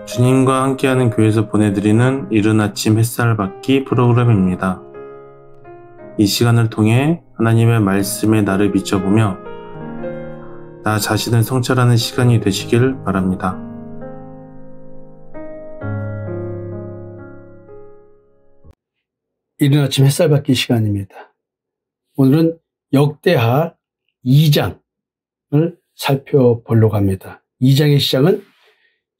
주님과 함께하는 교회에서 보내드리는 이른 아침 햇살 받기 프로그램입니다. 이 시간을 통해 하나님의 말씀에 나를 비춰보며 나 자신을 성찰하는 시간이 되시길 바랍니다. 이른 아침 햇살 받기 시간입니다. 오늘은 역대하 2장을 살펴보려고 합니다. 2장의 시작은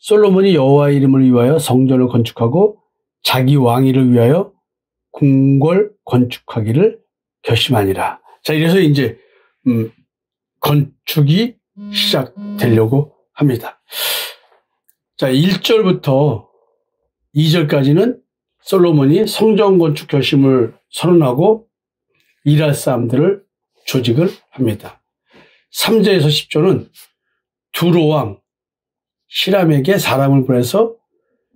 솔로몬이 여호와의 이름을 위하여 성전을 건축하고 자기 왕위를 위하여 궁궐 건축하기를 결심하니라. 자, 이래서 이제 건축이 시작되려고 합니다. 자, 1절부터 2절까지는 솔로몬이 성전 건축 결심을 선언하고 일할 사람들을 조직을 합니다. 3절에서 10절은 두로왕 히람에게 사람을 보내서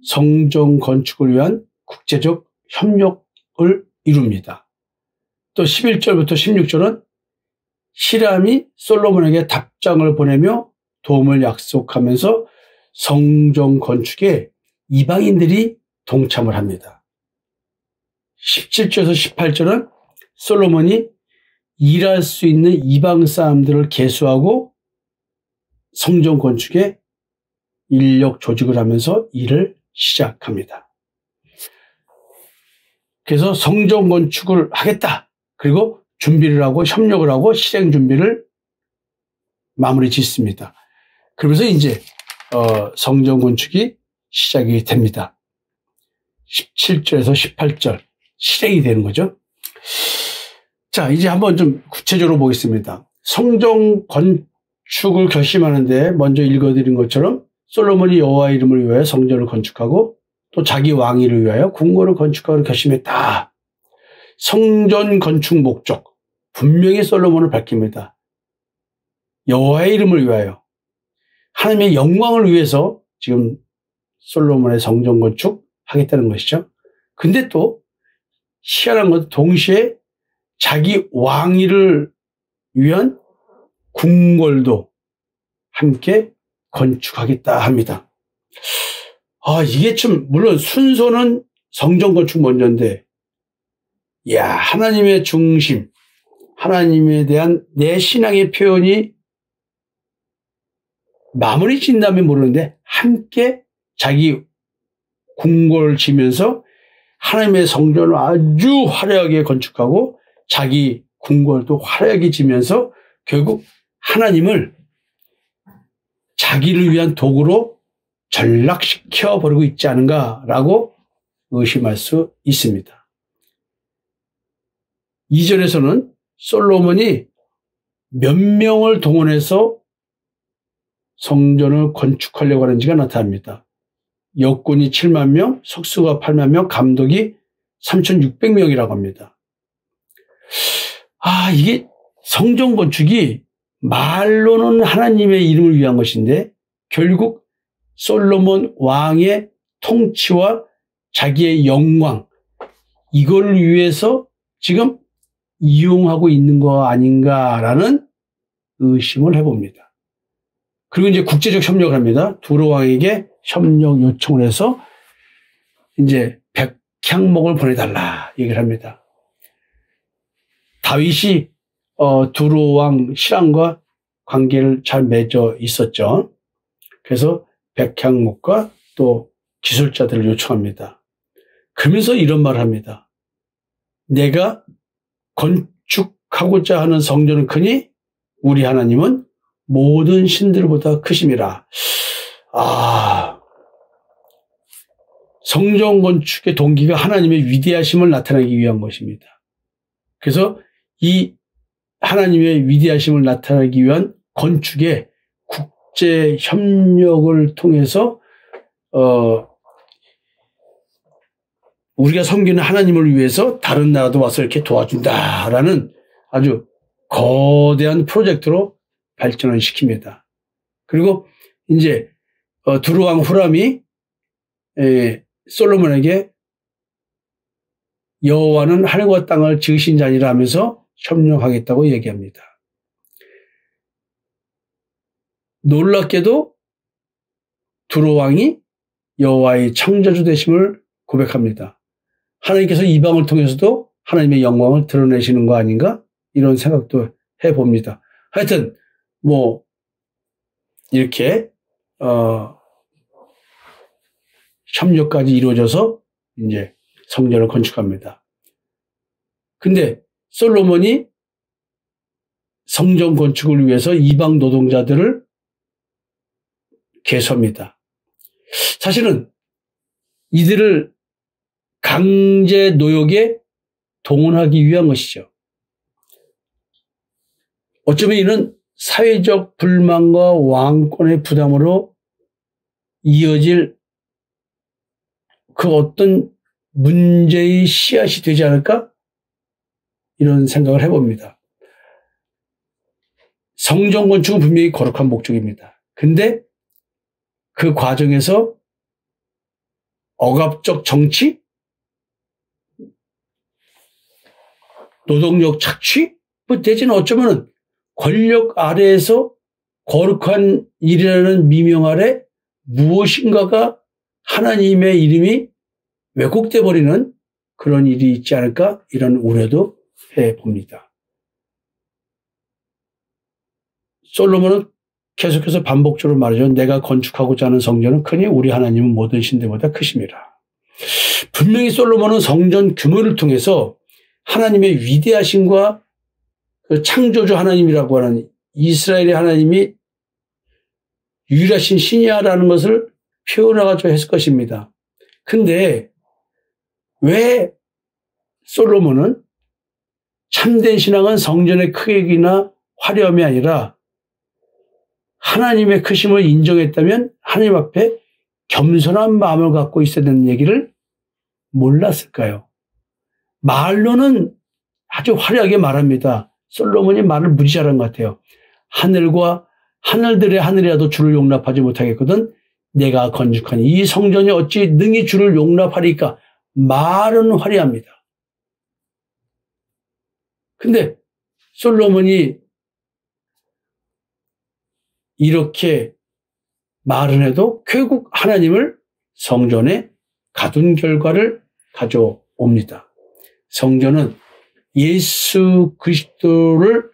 성전 건축을 위한 국제적 협력을 이룹니다. 또 11절부터 16절은 히람이 솔로몬에게 답장을 보내며 도움을 약속하면서 성전 건축에 이방인들이 동참을 합니다. 17절에서 18절은 솔로몬이 일할 수 있는 이방 사람들을 계수하고 성전 건축에 인력 조직을 하면서 일을 시작합니다. 그래서 성전 건축을 하겠다. 그리고 준비를 하고 협력을 하고 실행 준비를 마무리 짓습니다. 그러면서 이제 성전 건축이 시작이 됩니다. 17절에서 18절 실행이 되는 거죠. 자, 이제 한번 좀 구체적으로 보겠습니다. 성전 건축을 결심하는데 먼저 읽어드린 것처럼 솔로몬이 여호와의 이름을 위하여 성전을 건축하고 또 자기 왕위를 위하여 궁궐을 건축하기로 결심했다. 성전 건축 목적 분명히 솔로몬을 밝힙니다. 여호와의 이름을 위하여 하나님의 영광을 위해서 지금 솔로몬의 성전 건축 하겠다는 것이죠. 근데 또 희한한 건 동시에 자기 왕위를 위한 궁궐도 함께 건축하겠다 합니다. 이게 좀 물론 순서는 성전 건축 먼저인데 하나님의 중심, 하나님에 대한 내 신앙의 표현이 마무리 짓는다면 모르는데 함께 자기 궁궐을 지면서 하나님의 성전을 아주 화려하게 건축하고 자기 궁궐도 화려하게 지면서 결국 하나님을 자기를 위한 도구로 전락시켜 버리고 있지 않은가라고 의심할 수 있습니다. 2절에서는 솔로몬이 몇 명을 동원해서 성전을 건축하려고 하는지가 나타납니다. 역군이 7만 명, 속수가 8만 명, 감독이 3,600명이라고 합니다. 이게 성전 건축이 말로는 하나님의 이름을 위한 것인데 결국 솔로몬 왕의 통치와 자기의 영광 이걸 위해서 지금 이용하고 있는 거 아닌가라는 의심을 해봅니다. 그리고 이제 국제적 협력을 합니다. 두로 왕에게 협력 요청을 해서 이제 백향목을 보내달라 얘기를 합니다. 다윗이 두로 왕 히람과 관계를 잘 맺어 있었죠. 그래서 백향목과 또 기술자들을 요청합니다. 그러면서 이런 말을 합니다. 내가 건축하고자 하는 성전은 크니 우리 하나님은 모든 신들보다 크심이라. 성전 건축의 동기가 하나님의 위대하심을 나타내기 위한 것입니다. 그래서 이 하나님의 위대하심을 나타내기 위한 건축의 국제 협력을 통해서 우리가 섬기는 하나님을 위해서 다른 나라도 와서 이렇게 도와준다라는 아주 거대한 프로젝트로 발전을 시킵니다. 그리고 이제 두루왕 후람이 솔로몬에게 여호와는 하늘과 땅을 지으신 자니라 하면서 협력하겠다고 얘기합니다. 놀랍게도 두로왕이 여호와의 창조주 되심을 고백합니다. 하나님께서 이방을 통해서도 하나님의 영광을 드러내시는 거 아닌가? 이런 생각도 해봅니다. 하여튼 뭐 이렇게 협력까지 이루어져서 이제 성전을 건축합니다. 근데 솔로몬이 성전 건축을 위해서 이방 노동자들을 개소합니다. 사실은 이들을 강제 노역에 동원하기 위한 것이죠. 어쩌면 이는 사회적 불만과 왕권의 부담으로 이어질 그 어떤 문제의 씨앗이 되지 않을까? 이런 생각을 해봅니다. 성전 건축은 분명히 거룩한 목적입니다. 근데 그 과정에서 억압적 정치, 노동력 착취, 뭐 대체는 어쩌면 권력 아래에서 거룩한 일이라는 미명 아래 무엇인가가 하나님의 이름이 왜곡돼 버리는 그런 일이 있지 않을까? 이런 우려도 해봅니다. 솔로몬은 계속해서 반복적으로 말하죠. 내가 건축하고자 하는 성전은 크니 우리 하나님은 모든 신들보다 크심이라. 분명히 솔로몬은 성전 규모를 통해서 하나님의 위대하심과 그 창조주 하나님이라고 하는 이스라엘의 하나님이 유일하신 신이야라는 것을 표현하고자 했을 것입니다. 근데 왜 솔로몬은 참된 신앙은 성전의 크기나 화려함이 아니라 하나님의 크심을 인정했다면 하나님 앞에 겸손한 마음을 갖고 있어야 되는 얘기를 몰랐을까요? 말로는 아주 화려하게 말합니다. 솔로몬이 말을 무지 잘한 것 같아요. 하늘과 하늘들의 하늘이라도 주를 용납하지 못하겠거든 내가 건축한 이 성전이 어찌 능히 주를 용납하리까? 말은 화려합니다. 근데 솔로몬이 이렇게 말은 해도 결국 하나님을 성전에 가둔 결과를 가져옵니다. 성전은 예수 그리스도를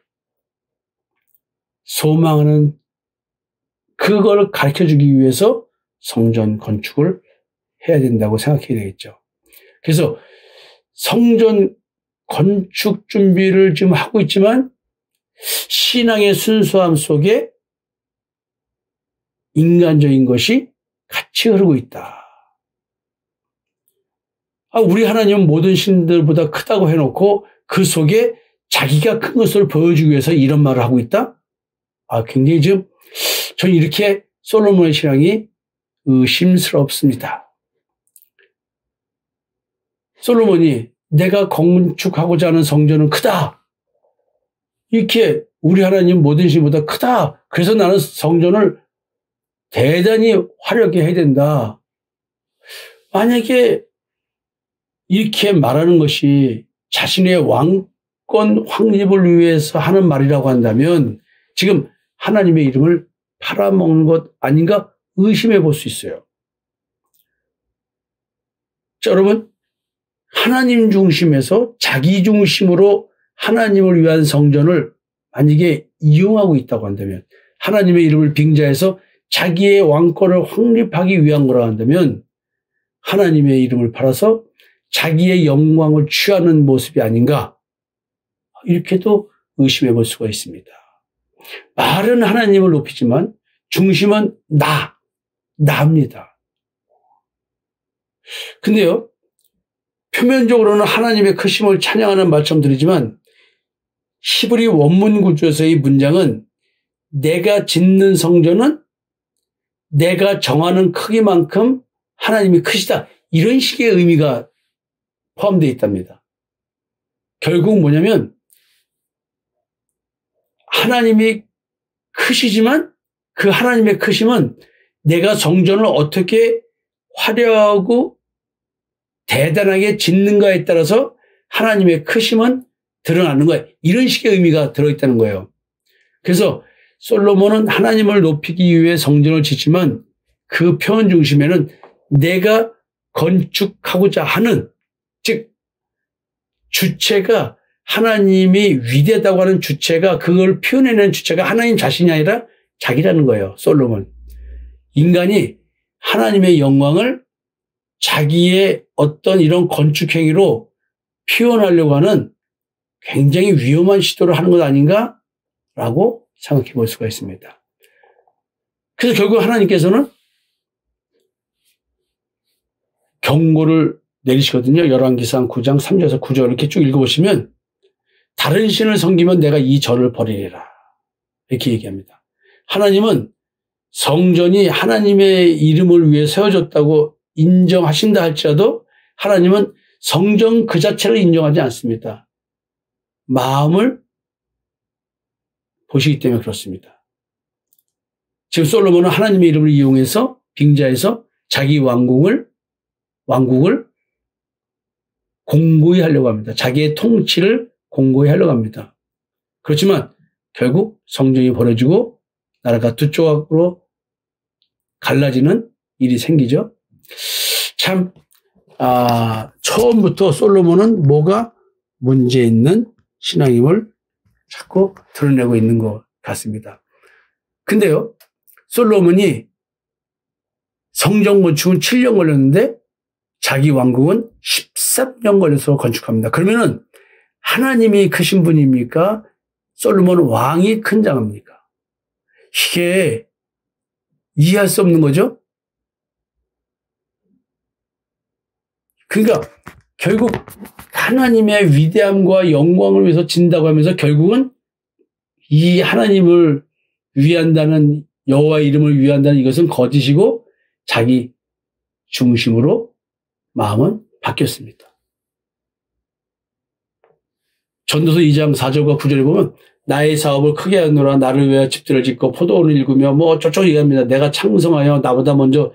소망하는 그걸 가르쳐주기 위해서 성전 건축을 해야 된다고 생각해야 되겠죠. 그래서 성전 건축 준비를 지금 하고 있지만 신앙의 순수함 속에 인간적인 것이 같이 흐르고 있다. 우리 하나님은 모든 신들보다 크다고 해놓고 그 속에 자기가 큰 것을 보여주기 위해서 이런 말을 하고 있다? 굉장히 지금 저는 이렇게 솔로몬의 신앙이 의심스럽습니다. 솔로몬이 내가 건축하고자 하는 성전은 크다. 이렇게 우리 하나님 모든 신보다 크다. 그래서 나는 성전을 대단히 화려하게 해야 된다. 만약에 이렇게 말하는 것이 자신의 왕권 확립을 위해서 하는 말이라고 한다면 지금 하나님의 이름을 팔아먹는 것 아닌가 의심해 볼 수 있어요. 자, 여러분, 하나님 중심에서 자기 중심으로 하나님을 위한 성전을 만약에 이용하고 있다고 한다면 하나님의 이름을 빙자해서 자기의 왕권을 확립하기 위한 거라 한다면 하나님의 이름을 팔아서 자기의 영광을 취하는 모습이 아닌가 이렇게도 의심해 볼 수가 있습니다. 말은 하나님을 높이지만 중심은 나입니다. 근데요, 표면적으로는 하나님의 크심을 찬양하는 말씀드리지만 히브리 원문 구조에서의 문장은 내가 짓는 성전은 내가 정하는 크기만큼 하나님이 크시다. 이런 식의 의미가 포함되어 있답니다. 결국 뭐냐면 하나님이 크시지만 그 하나님의 크심은 내가 성전을 어떻게 화려하고 대단하게 짓는가에 따라서 하나님의 크심은 드러나는 거예요. 이런 식의 의미가 들어있다는 거예요. 그래서 솔로몬은 하나님을 높이기 위해 성전을 짓지만 그 표현 중심에는 내가 건축하고자 하는, 즉 주체가 하나님이 위대하다고 하는 주체가, 그걸 표현해내는 주체가 하나님 자신이 아니라 자기라는 거예요. 솔로몬. 인간이 하나님의 영광을 자기의 어떤 이런 건축행위로 표현하려고 하는 굉장히 위험한 시도를 하는 것 아닌가라고 생각해 볼 수가 있습니다. 그래서 결국 하나님께서는 경고를 내리시거든요. 열왕기상 9장 3절에서 9절 이렇게 쭉 읽어보시면 다른 신을 섬기면 내가 이 절을 버리리라. 이렇게 얘기합니다. 하나님은 성전이 하나님의 이름을 위해 세워졌다고 인정하신다 할지라도 하나님은 성전 그 자체를 인정하지 않습니다. 마음을 보시기 때문에 그렇습니다. 지금 솔로몬은 하나님의 이름을 이용해서 빙자해서 자기 왕국을 공고히 하려고 합니다. 자기의 통치를 공고히 하려고 합니다. 그렇지만 결국 성전이 버려지고 나라가 두 조각으로 갈라지는 일이 생기죠. 참 처음부터 솔로몬은 뭐가 문제 있는 신앙임을 자꾸 드러내고 있는 것 같습니다. 근데요, 솔로몬이 성전 건축은 7년 걸렸는데 자기 왕국은 13년 걸려서 건축합니다. 그러면은 하나님이 크신 분입니까? 솔로몬 왕이 큰 장입니까? 이게 이해할 수 없는 거죠? 그러니까 결국 하나님의 위대함과 영광을 위해서 진다고 하면서 결국은 이 하나님을 위한다는, 여호와의 이름을 위한다는 이것은 거짓이고 자기 중심으로 마음은 바뀌었습니다. 전도서 2장 4절과 9절에 보면 나의 사업을 크게 하노라, 나를 위하여 집들을 짓고 포도원을 일구며 뭐 어쩌고 얘기합니다. 내가 창성하여 나보다 먼저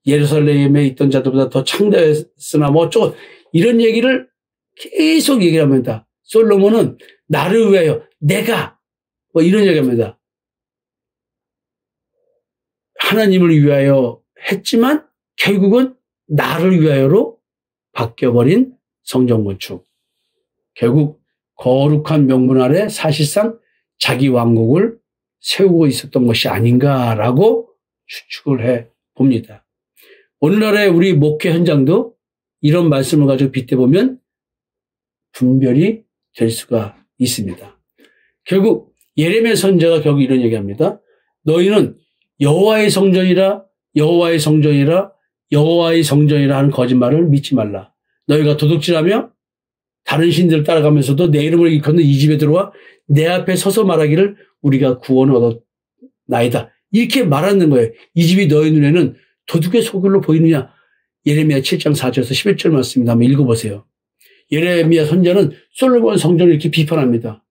예루살렘에 있던 자들보다 더 창대했으나 뭐 어쩌고 이런 얘기를 계속 얘기를 합니다. 솔로몬은 나를 위하여, 내가 뭐 이런 얘기합니다. 하나님을 위하여 했지만 결국은 나를 위하여로 바뀌어버린 성전 건축. 결국 거룩한 명분 아래 사실상 자기 왕국을 세우고 있었던 것이 아닌가라고 추측을 해 봅니다. 오늘날의 우리 목회 현장도 이런 말씀을 가지고 빗대보면 분별이 될 수가 있습니다. 결국 예레미야 선지자가 결국 이런 얘기합니다. 너희는 여호와의 성전이라 여호와의 성전이라 여호와의 성전이라 하는 거짓말을 믿지 말라. 너희가 도둑질하며 다른 신들을 따라가면서도 내 이름을 일컫는 이 집에 들어와 내 앞에 서서 말하기를 우리가 구원을 얻었나이다. 이렇게 말하는 거예요. 이 집이 너희 눈에는 도둑의 소굴로 보이느냐. 예레미야 7장 4절에서 11절 말씀입니다. 한번 읽어보세요. 예레미야 선지자는 솔로몬 성전을 이렇게 비판합니다.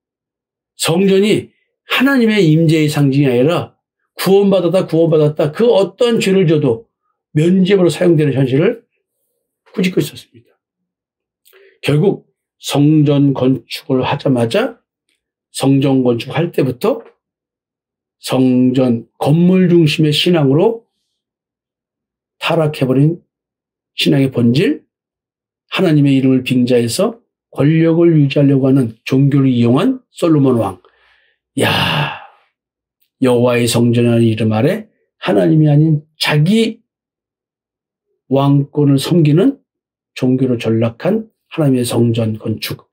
성전이 하나님의 임재의 상징이 아니라 구원받았다 그 어떤 죄를 져도 면죄부로 사용되는 현실을 꾸짖고 있었습니다. 결국 성전 건축을 하자마자 성전 건축할 때부터 성전 건물 중심의 신앙으로 타락해버린 신앙의 본질, 하나님의 이름을 빙자해서 권력을 유지하려고 하는 종교를 이용한 솔로몬 왕. 야, 여호와의 성전이라는 이름 아래 하나님이 아닌 자기 왕권을 섬기는 종교로 전락한 하나님의 성전 건축,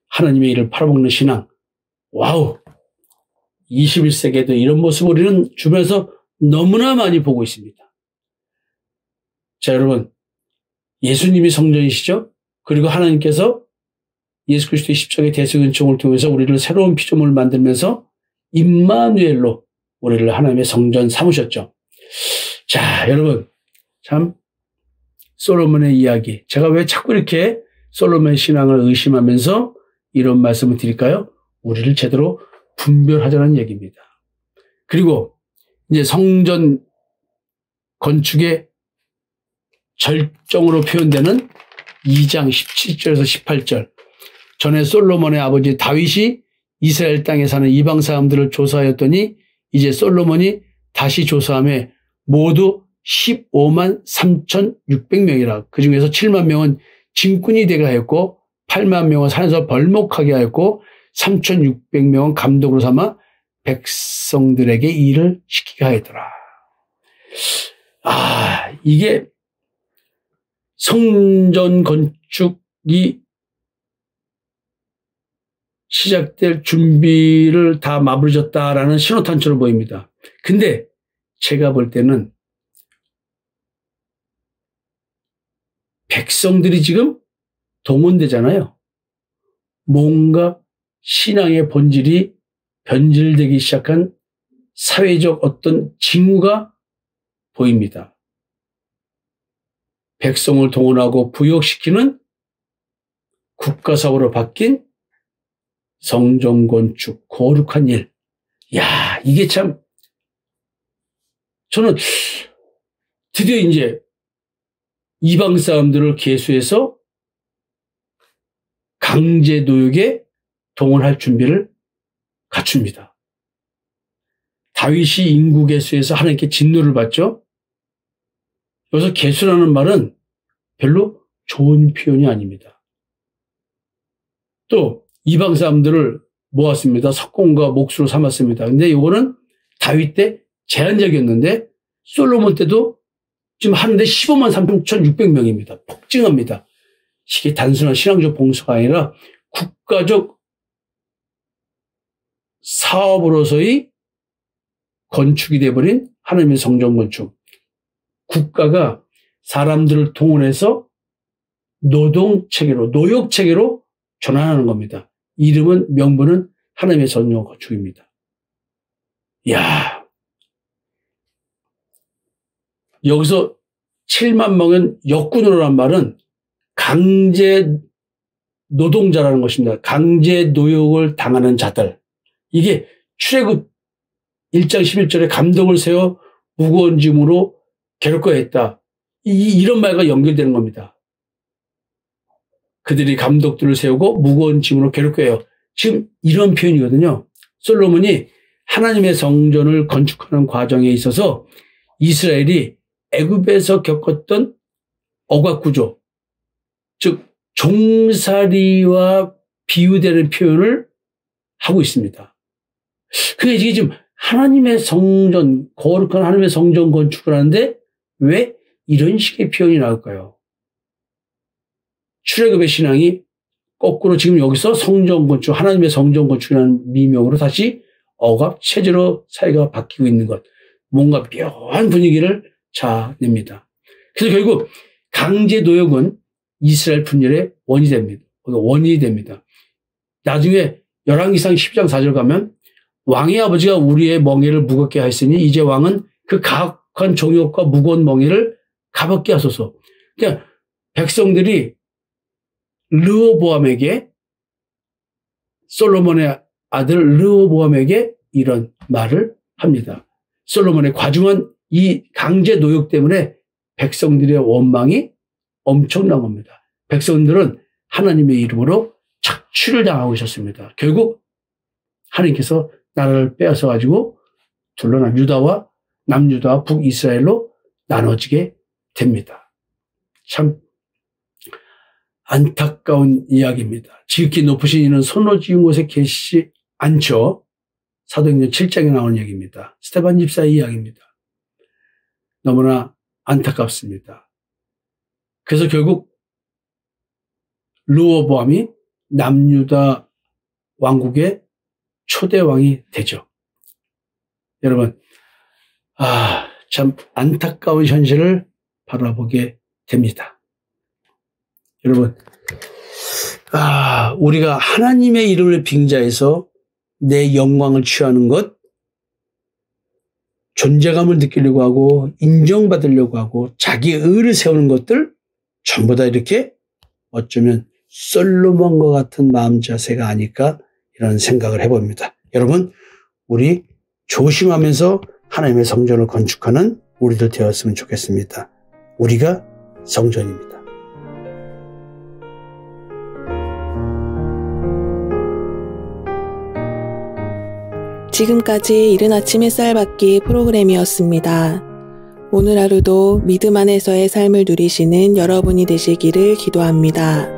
하나님의 일을 팔아먹는 신앙. 와우! 21세기에도 이런 모습을 우리는 주변에서 너무나 많이 보고 있습니다. 자, 여러분, 예수님이 성전이시죠? 그리고 하나님께서 예수 그리스도의 십자가의 대속은총을 통해서 우리를 새로운 피조물을 만들면서 임마누엘로 우리를 하나님의 성전 삼으셨죠. 자, 여러분, 참 솔로몬의 이야기, 제가 왜 자꾸 이렇게 솔로몬의 신앙을 의심하면서 이런 말씀을 드릴까요? 우리를 제대로 분별하자는 얘기입니다. 그리고 이제 성전 건축의 절정으로 표현되는 2장 17절에서 18절. 전에 솔로몬의 아버지 다윗이 이스라엘 땅에 사는 이방 사람들을 조사하였더니 이제 솔로몬이 다시 조사함에 모두 15만 3,600명이라. 그 중에서 7만 명은 진군이 되게 하였고 8만 명은 산에서 벌목하게 하였고 3,600명은 감독으로 삼아 백성들에게 일을 시키게 하였더라. 이게 성전 건축이 시작될 준비를 다 마무리졌다라는 신호탄처럼 보입니다. 근데 제가 볼 때는 백성들이 지금 동원되잖아요. 뭔가 신앙의 본질이 변질되기 시작한 사회적 어떤 징후가 보입니다. 백성을 동원하고 부역시키는 국가사업으로 바뀐 성전 건축, 거룩한 일. 야, 이게 참, 저는 드디어 이제 이방 사람들을 계수해서 강제 노역에 동원할 준비를 갖춥니다. 다윗이 인구 계수에서 하나님께 진노를 받죠. 여기서 계수라는 말은 별로 좋은 표현이 아닙니다. 또 이방 사람들을 모았습니다. 석공과 몫으로 삼았습니다. 근데 이거는 다윗 때 제한적이었는데 솔로몬 때도 지금 하는데 15만 3,600명입니다. 폭증합니다. 이게 단순한 신앙적 봉사가 아니라 국가적 사업으로서의 건축이 되어버린 하나님의 성전 건축. 국가가 사람들을 동원해서 노동체계로, 노역체계로 전환하는 겁니다. 이름은, 명분은 하나님의 성전 건축입니다. 이야. 여기서 7만 명은 역군으로란 말은 강제 노동자라는 것입니다. 강제 노역을 당하는 자들. 이게 출애굽 1장 11절에 감독을 세워 무거운 짐으로 괴롭게 했다. 이런 말과 연결되는 겁니다. 그들이 감독들을 세우고 무거운 짐으로 괴롭게 해요. 지금 이런 표현이거든요. 솔로몬이 하나님의 성전을 건축하는 과정에 있어서 이스라엘이 애굽에서 겪었던 억압구조, 즉 종살이와 비유되는 표현을 하고 있습니다. 그게 이게 지금 하나님의 성전, 거룩한 하나님의 성전 건축을 하는데 왜 이런 식의 표현이 나올까요? 출애굽의 신앙이 거꾸로 지금 여기서 성전 건축, 하나님의 성전 건축이라는 미명으로 다시 억압 체제로 사회가 바뀌고 있는 것. 뭔가 묘한 분위기를 자냅니다. 그래서 결국 강제 노역은 이스라엘 분열의 원인이 됩니다. 나중에 열왕기상 10장 4절 가면 왕의 아버지가 우리의 멍에를 무겁게 하였으니 이제 왕은 그 가혹한 종욕과 무거운 멍에를 가볍게 하소서. 그러니까 백성들이 르호보암에게, 솔로몬의 아들 르호보암에게 이런 말을 합니다. 솔로몬의 과중한 이 강제 노역 때문에 백성들의 원망이 엄청난 겁니다. 백성들은 하나님의 이름으로 착취를 당하고 있었습니다. 결국 하나님께서 나라를 빼앗아 가지고 둘러난 유다와 남유다와 북이스라엘로 나눠지게 됩니다. 참 안타까운 이야기입니다. 지극히 높으신 이는 손으로 지은 곳에 계시지 않죠. 사도행전 7장에 나오는 얘기입니다. 스데반 집사의 이야기입니다. 너무나 안타깝습니다. 그래서 결국 르호보암이 남유다 왕국의 초대 왕이 되죠. 여러분, 참 안타까운 현실을 바라보게 됩니다. 여러분, 우리가 하나님의 이름을 빙자해서 내 영광을 취하는 것, 존재감을 느끼려고 하고 인정받으려고 하고 자기의 의를 세우는 것들 전부 다 이렇게 어쩌면 솔로몬과 같은 마음 자세가 아닐까 이런 생각을 해봅니다. 여러분, 우리 조심하면서 하나님의 성전을 건축하는 우리들 되었으면 좋겠습니다. 우리가 성전입니다. 지금까지 이른 아침 햇살 받기 프로그램이었습니다. 오늘 하루도 믿음 안에서의 삶을 누리시는 여러분이 되시기를 기도합니다.